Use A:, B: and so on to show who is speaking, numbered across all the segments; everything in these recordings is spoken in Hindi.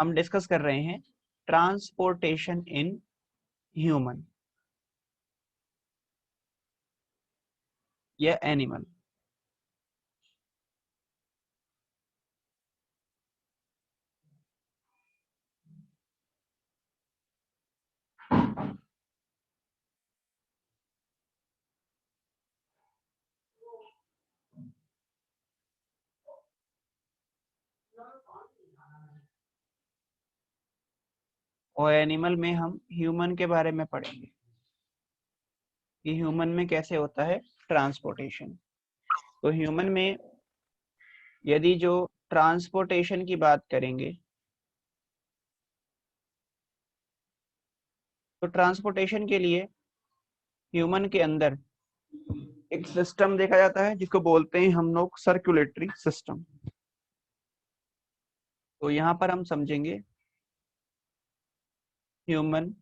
A: हम डिस्कस कर रहे हैं ट्रांसपोर्टेशन इन ह्यूमन या एनिमल। और एनिमल में हम ह्यूमन के बारे में पढ़ेंगे कि ह्यूमन में कैसे होता है ट्रांसपोर्टेशन। तो ह्यूमन में यदि जो ट्रांसपोर्टेशन की बात करेंगे तो ट्रांसपोर्टेशन के लिए ह्यूमन के अंदर एक सिस्टम देखा जाता है जिसको बोलते हैं हम लोग सर्कुलेटरी सिस्टम। तो यहाँ पर हम समझेंगे ह्यूमन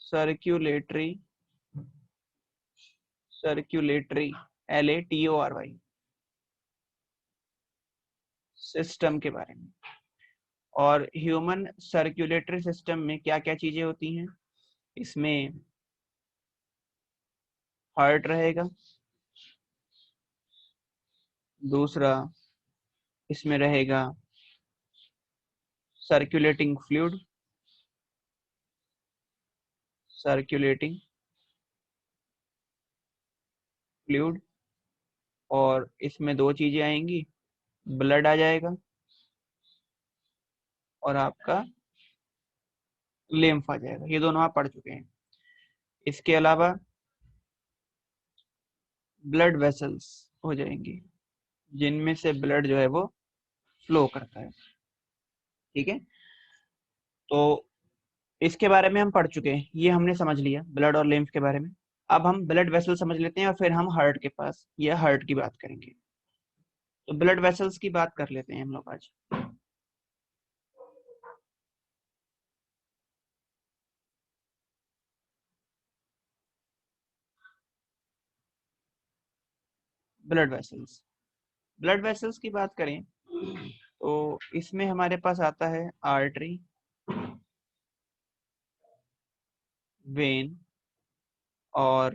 A: सर्कुलेटरी LATORY सिस्टम के बारे में। और ह्यूमन सर्कुलेटरी सिस्टम में क्या क्या चीजें होती हैं, इसमें हार्ट रहेगा, दूसरा इसमें रहेगा सर्कुलेटिंग फ्लूइड और इसमें दो चीजें आएंगी, ब्लड आ जाएगा और आपका लिम्फ आ जाएगा। ये दोनों आप पढ़ चुके हैं। इसके अलावा ब्लड वेसल्स हो जाएंगी जिनमें से ब्लड जो है वो फ्लो करता है। ठीक है, तो इसके बारे में हम पढ़ चुके हैं, ये हमने समझ लिया ब्लड और लिम्फ के बारे में। अब हम ब्लड वेसल समझ लेते हैं और फिर हम हार्ट के पास या हार्ट की बात करेंगे। तो ब्लड वेसल्स की बात कर लेते हैं हम लोग आज। ब्लड वेसल्स की बात करें तो इसमें हमारे पास आता है आर्टरी, वेन और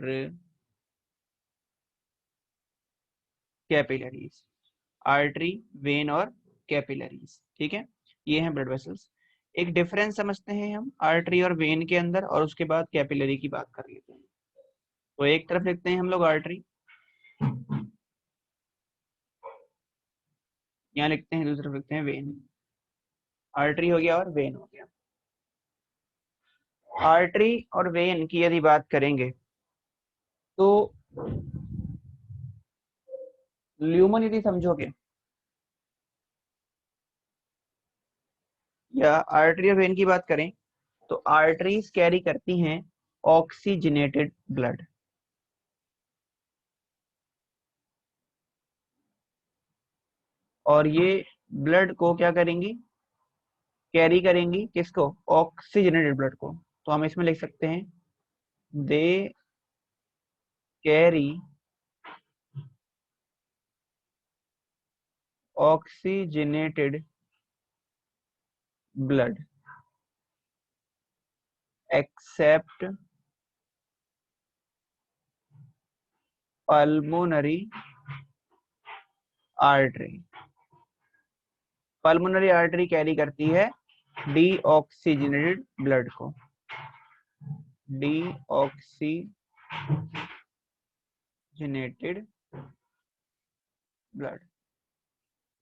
A: कैपिलरीज। आर्टरी, वेन और कैपिलरीज, ठीक है, ये हैं ब्लड वेसल्स। एक डिफरेंस समझते हैं हम आर्टरी और वेन के अंदर और उसके बाद कैपिलरी की बात कर लेते हैं। तो एक तरफ लिखते हैं हम लोग आर्टरी, यहाँ लिखते हैं, दूसरी तरफ लिखते हैं वेन। आर्टरी हो गया और वेन हो गया। आर्टरी और वेन की यदि बात करेंगे तो ल्यूमन यदि समझोगे या आर्टरी और वेन की बात करें तो आर्टरीज कैरी करती हैं ऑक्सीजनेटेड ब्लड और ये ब्लड को क्या करेंगी, कैरी करेंगी, किसको, ऑक्सीजनेटेड ब्लड को। तो हम इसमें लिख सकते हैं they carry oxygenated blood accept pulmonary artery. Pulmonary artery carry करती है डीऑक्सीजनेटेड ब्लड को, डीऑक्सीजनेटेड ब्लड।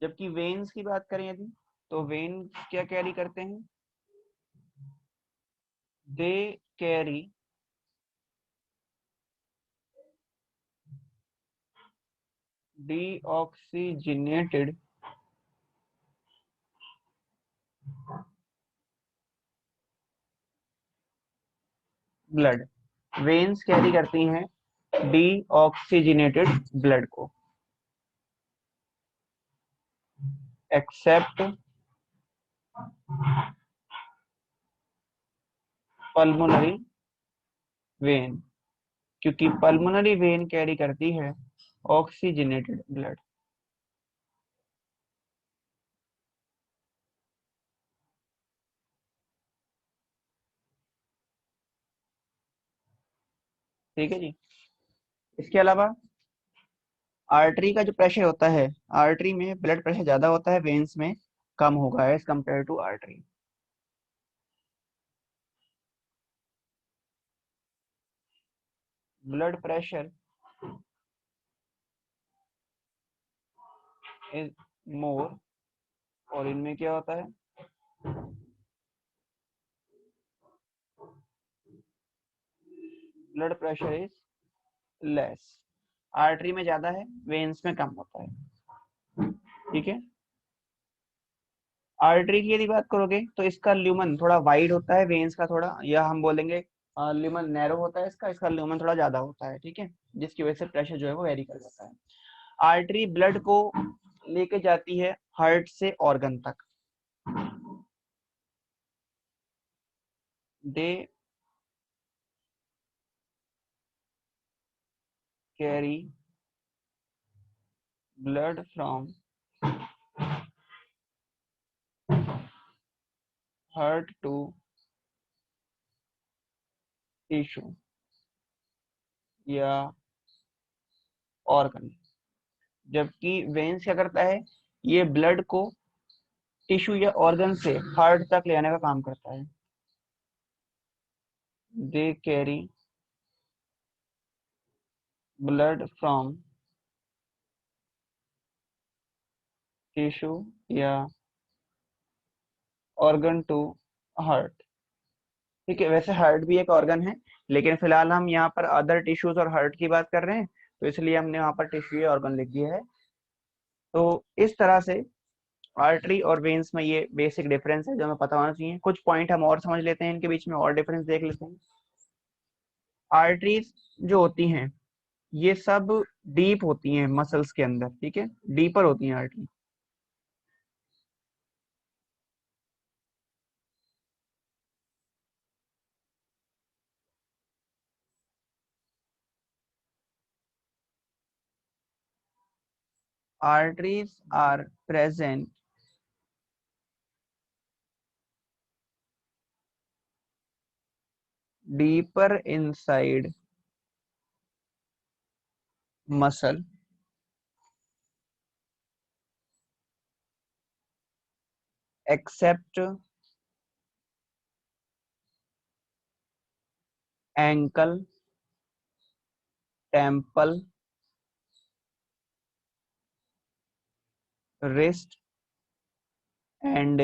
A: जबकि वेन्स की बात करें यदि तो वेन क्या कैरी करते हैं, they carry deoxygenated blood. Veins carry करती हैं डीऑक्सीजनेटेड ब्लड को एक्सेप्ट पल्मोनरी वेन, क्योंकि पल्मोनरी वेन कैरी करती है ऑक्सीजनेटेड ब्लड। ठीक है जी। इसके अलावा आर्टरी का जो प्रेशर होता है, आर्टरी में ब्लड प्रेशर ज्यादा होता है, वेन्स में कम होगा as compared to artery. Blood pressure is more, और इनमें क्या होता है, blood pressure is less. Artery में ज्यादा है, वेन्स में कम होता है। ठीक है। आर्टरी की यदि बात करोगे तो इसका ल्यूमन थोड़ा वाइड होता है, वेन्स का थोड़ा, या हम बोलेंगे ल्यूमन नैरो होता है इसका, इसका ल्यूमन थोड़ा ज्यादा होता है। ठीक है, जिसकी वजह से प्रेशर जो है वो वेरी कर जाता है। आर्टरी ब्लड को लेके जाती है हार्ट से ऑर्गन तक। They carry blood from heart to tissue या ऑर्गन। जबकि वेन्स क्या करता है, ये ब्लड को टिश्यू या ऑर्गन से हार्ट तक ले आने का काम करता है। दे कैरी ब्लड फ्रॉम टिश्यू या ऑर्गन टू हार्ट। ठीक है, वैसे हार्ट भी एक ऑर्गन है, लेकिन फिलहाल हम यहाँ पर अदर टिश्यूज और हार्ट की बात कर रहे हैं, तो इसलिए हमने वहाँ पर टिश्यू या ऑर्गन लिख दिया है। तो इस तरह से आर्टरी और वेन्स में ये बेसिक डिफरेंस है जो हमें पता होना चाहिए। कुछ पॉइंट हम और समझ लेते हैं, इनके बीच में और डिफरेंस देख लेते हैं। आर्टरीज जो होती हैं ये सब डीप होती हैं मसल्स के अंदर। ठीक है, डीपर होती हैं artery. Arteries are present deeper inside muscle except ankle, temple, wrist and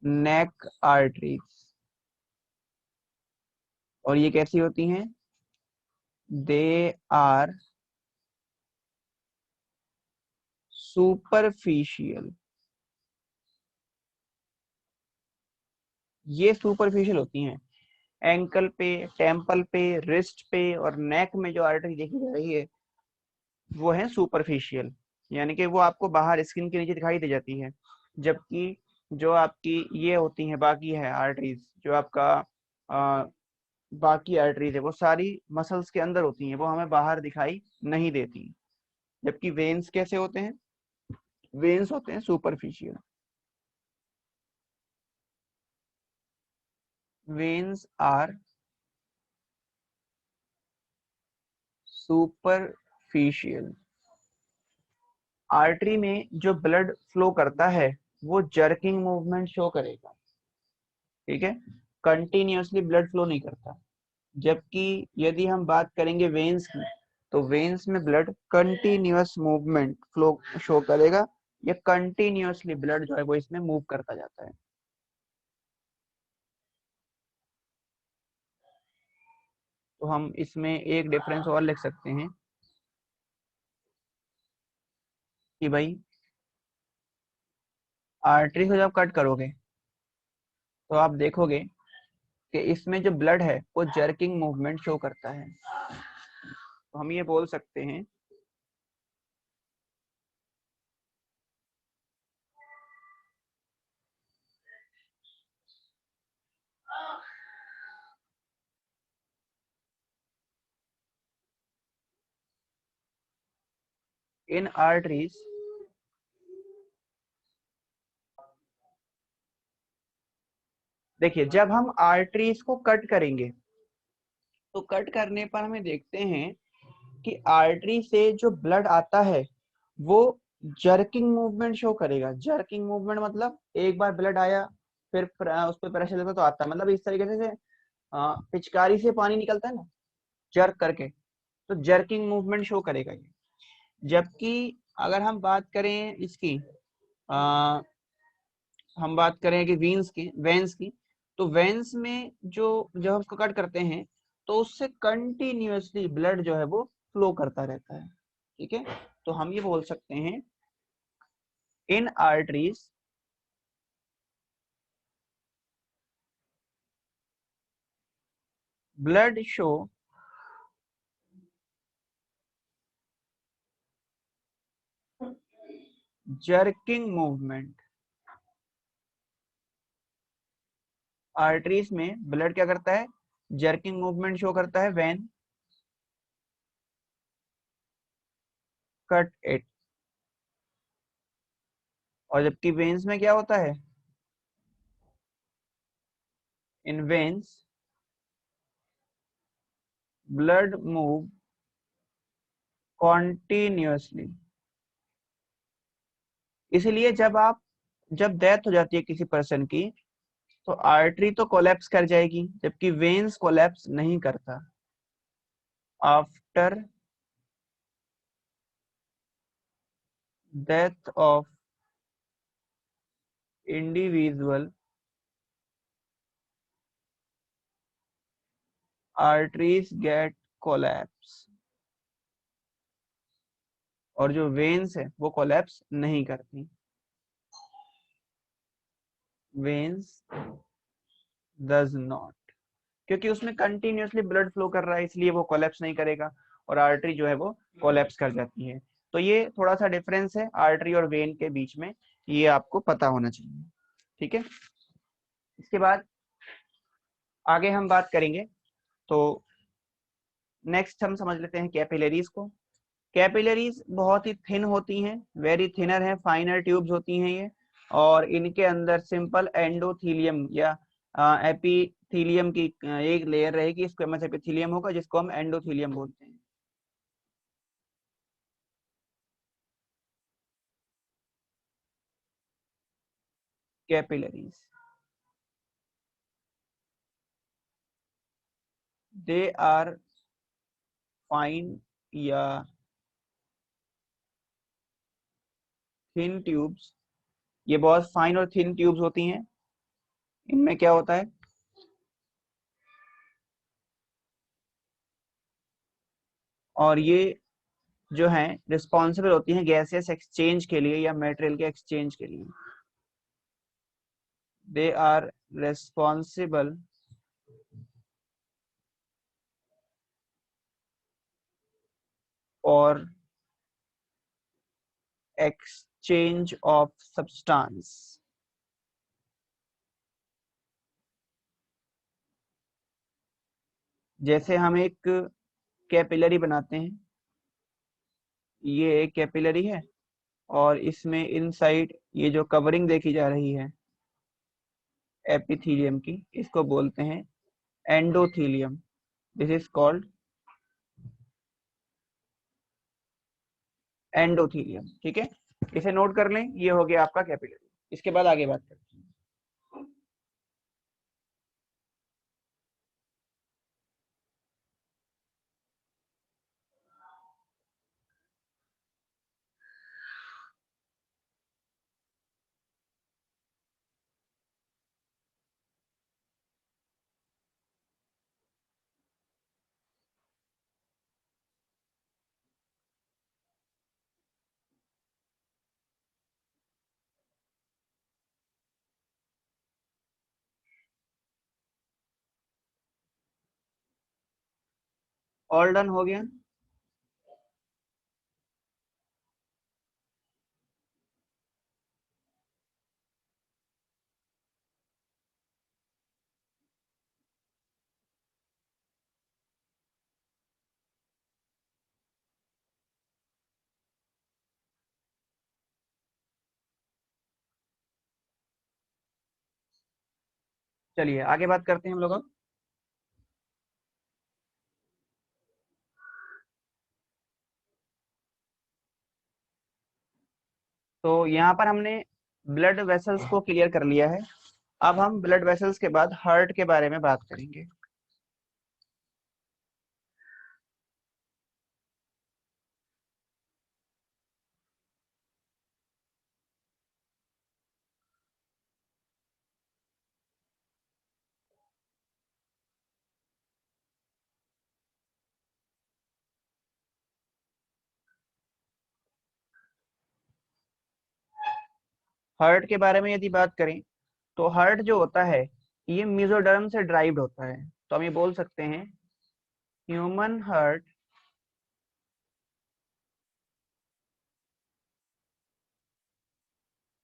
A: neck arteries. और ये कैसी होती हैं, दे आर सुपरफिशियल। ये सुपरफिशियल होती हैं। एंकल पे, टेम्पल पे, रिस्ट पे और नेक में जो आर्टरी देखी जा रही है वो है सुपरफिशियल, यानी कि वो आपको बाहर स्किन के नीचे दिखाई दे जाती है। जबकि जो आपकी ये होती हैं बाकी है आर्टरीज, जो आपका आ, बाकी आर्टरीज है वो सारी मसल्स के अंदर होती हैं, वो हमें बाहर दिखाई नहीं देती। जबकि वेन्स कैसे होते हैं, वेन्स होते हैं superficial. Veins are superficial. Artery में जो ब्लड फ्लो करता है वो जर्किंग मूवमेंट शो करेगा। ठीक है, कंटिन्यूअसली ब्लड फ्लो नहीं करता। जबकि यदि हम बात करेंगे वेन्स की, तो वेन्स में blood continuous movement flow show करेगा, या कंटिन्यूअसली ब्लड जो है वो इसमें मूव करता जाता है। तो हम इसमें एक डिफरेंस और लिख सकते हैं कि भाई आर्टरी को जब कट करोगे तो आप देखोगे कि इसमें जो ब्लड है वो जर्किंग मूवमेंट शो करता है। तो हम ये बोल सकते हैं इन आर्टरीज देखिए जब हम आर्टरीज को कट करेंगे तो कट करने पर हमें देखते हैं कि आर्टरी से जो ब्लड आता है वो जर्किंग मूवमेंट शो करेगा। जर्किंग मूवमेंट मतलब एक बार ब्लड आया, फिर उस पर प्रेशर लगता तो आता है, मतलब इस तरीके से पिचकारी से पानी निकलता है ना, जर्क करके, तो जर्किंग मूवमेंट शो करेगा ये। जबकि अगर हम बात करें इसकी, आ, हम बात करें कि वेन्स की, तो वेन्स में जो जब हम उसको कट करते हैं तो उससे कंटिन्यूअसली ब्लड जो है वो फ्लो करता रहता है। ठीक है, तो हम ये बोल सकते हैं in arteries blood show jerking movement. Arteries में ब्लड क्या करता है, जर्किंग मूवमेंट शो करता है व्हेन कट इट। और जबकि वेन्स में क्या होता है, इन वेन्स ब्लड मूव कॉन्टिन्यूअसली। इसलिए जब डेथ हो जाती है किसी पर्सन की, तो आर्टरी तो कोलैप्स कर जाएगी, जबकि वेन्स कोलैप्स नहीं करता। After death of individual, arteries get collapse, और जो वेन्स है वो कोलैप्स नहीं करती। वेन्स डज नॉट, क्योंकि उसमें कंटिन्यूअसली ब्लड फ्लो कर रहा है, इसलिए वो कोलैप्स नहीं करेगा, और आर्टरी जो है वो कोलैप्स कर जाती है। तो ये थोड़ा सा डिफरेंस है आर्टरी और वेन के बीच में, ये आपको पता होना चाहिए। ठीक है, इसके बाद आगे हम बात करेंगे। तो नेक्स्ट हम समझ लेते हैं कैपिलरीज को। कैपिलरीज बहुत ही थिन होती हैं, वेरी थिनर है, फाइनर ट्यूब्स होती हैं ये, और इनके अंदर सिंपल एंडोथीलियम या एपिथीलियम की एक लेयर रहेगी, स्क्वेमस एपिथीलियम होगा, जिसको हम एंडोथीलियम बोलते हैं। कैपिलरीज दे आर फाइन या थिन ट्यूब्स, ये बहुत फाइन और थिन ट्यूब्स होती हैं। इनमें क्या होता है, और ये जो है रिस्पॉन्सिबल होती हैं गैसेस एक्सचेंज के लिए या मटेरियल के एक्सचेंज के लिए। दे आर रेस्पॉन्सिबल और एक्सचेंज ऑफ सब्सटेंस। जैसे हम एक कैपिलरी बनाते हैं, ये एक कैपिलरी है, और इसमें इनसाइड ये जो कवरिंग देखी जा रही है एपिथीलियम की, इसको बोलते हैं endothelium. This is called endothelium. ठीक है, इसे नोट कर लें, ये हो गया आपका कैपिलरी। इसके बाद आगे बात करते हैं। ऑल डन हो गया। चलिए आगे बात करते हैं हम लोग अब। तो यहाँ पर हमने ब्लड वेसल्स को क्लियर कर लिया है। अब हम ब्लड वेसल्स के बाद हार्ट के बारे में बात करेंगे। हार्ट के बारे में यदि बात करें तो हार्ट जो होता है ये मेसोडर्म से ड्राइव्ड होता है। तो हम ये बोल सकते हैं human heart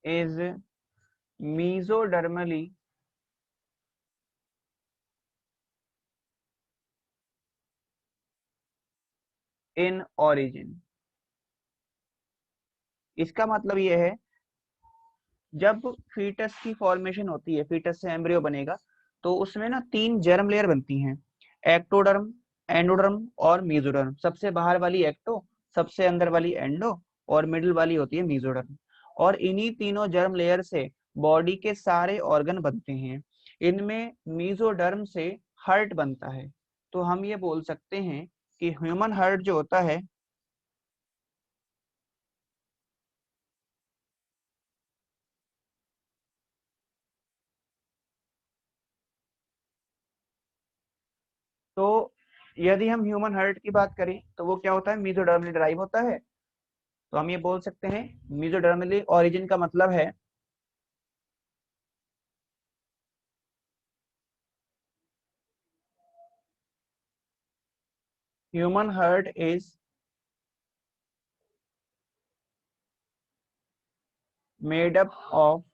A: is mesodermally in origin। इसका मतलब ये है जब फीटस की फॉर्मेशन होती है, फीटस से एम्ब्रियो बनेगा, तो उसमें ना 3 जर्म लेयर बनती हैं, एक्टोडर्म, एंडोडर्म और मेसोडर्म। सबसे बाहर वाली एक्टो, सबसे अंदर वाली एंडो और मिडिल वाली होती है मेसोडर्म। और इन्हीं तीनों जर्म लेयर से बॉडी के सारे ऑर्गन बनते हैं। इनमें मेसोडर्म से हार्ट बनता है। तो हम ये बोल सकते हैं कि ह्यूमन हार्ट जो होता है तो यदि हम ह्यूमन हार्ट की बात करें तो वो क्या होता है, मेसोडर्मली ड्राइव होता है। तो हम ये बोल सकते हैं मेसोडर्मली ओरिजिन का मतलब है human heart is made up of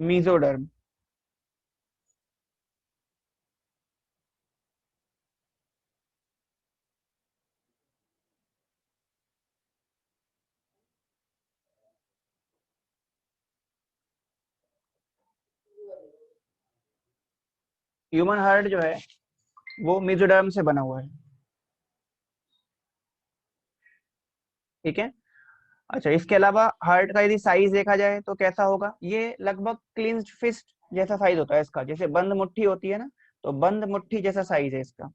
A: mesoderm. Human heart जो है वो मेसोडर्म से बना हुआ है। ठीक है। अच्छा, इसके अलावा हार्ट का यदि साइज देखा जाए तो कैसा होगा, ये लगभग क्लिंज्ड फिस्ट जैसा साइज होता है इसका। जैसे बंद मुट्ठी होती है ना, तो बंद मुट्ठी जैसा साइज है इसका।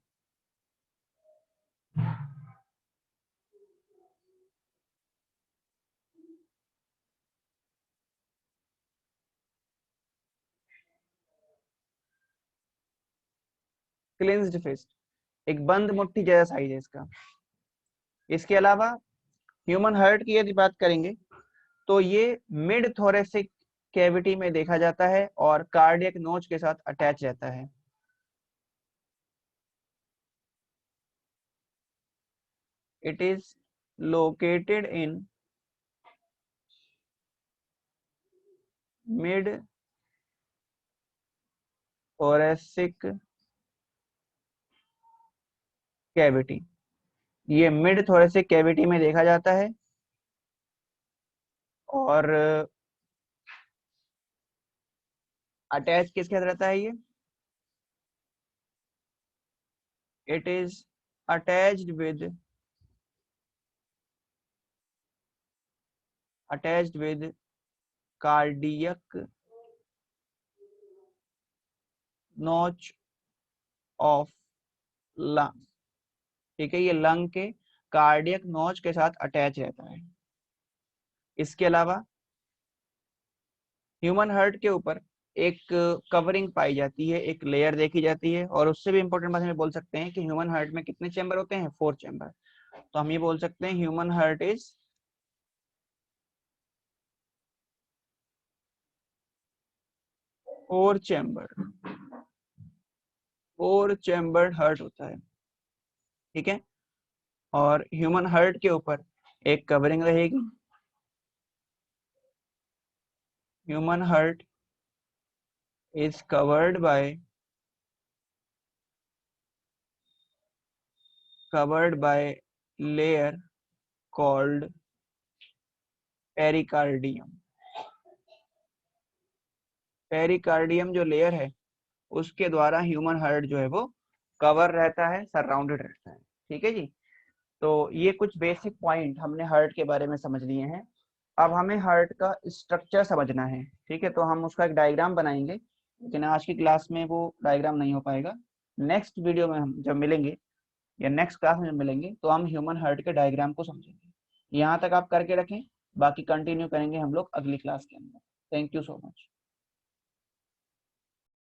A: क्लिंज्ड फिस्ट, एक बंद मुट्ठी जैसा साइज है इसका। इसके अलावा ह्यूमन हार्ट की यदि बात करेंगे तो ये मिड थोरेसिक कैविटी में देखा जाता है और कार्डियक नोच के साथ अटैच रहता है। It is located in mid thoracic cavity. ये मिड थोरेसिक कैविटी में देखा जाता है और अटैच किसके साथ रहता है ये, it is attached with cardiac नोच ऑफ लंग। ठीक है, ये लंग के कार्डियक नोच के साथ अटैच रहता है। इसके अलावा ह्यूमन हार्ट के ऊपर एक कवरिंग पाई जाती है, एक लेयर देखी जाती है। और उससे भी इंपॉर्टेंट बात हम बोल सकते हैं कि ह्यूमन हार्ट में कितने चैम्बर होते हैं, 4 चैम्बर। तो हम ये बोल सकते हैं human heart is 4 chamber, 4 chambered heart होता है। ठीक है। और ह्यूमन हार्ट के ऊपर एक कवरिंग रहेगी। Human heart is covered by layer called pericardium. Pericardium जो लेयर है उसके द्वारा ह्यूमन हार्ट जो है वो कवर रहता है, सराउंडेड रहता है। ठीक है जी। तो ये कुछ बेसिक पॉइंट हमने हार्ट के बारे में समझ लिए हैं। अब हमें हार्ट का स्ट्रक्चर समझना है, ठीक है। तो हम उसका एक डायग्राम बनाएंगे, लेकिन आज की क्लास में वो डायग्राम नहीं हो पाएगा। नेक्स्ट वीडियो में हम जब मिलेंगे या नेक्स्ट क्लास में जब मिलेंगे तो हम ह्यूमन हार्ट के डायग्राम को समझेंगे। यहाँ तक आप करके रखें, बाकी कंटिन्यू करेंगे हम लोग अगली क्लास के अंदर। Thank you so much.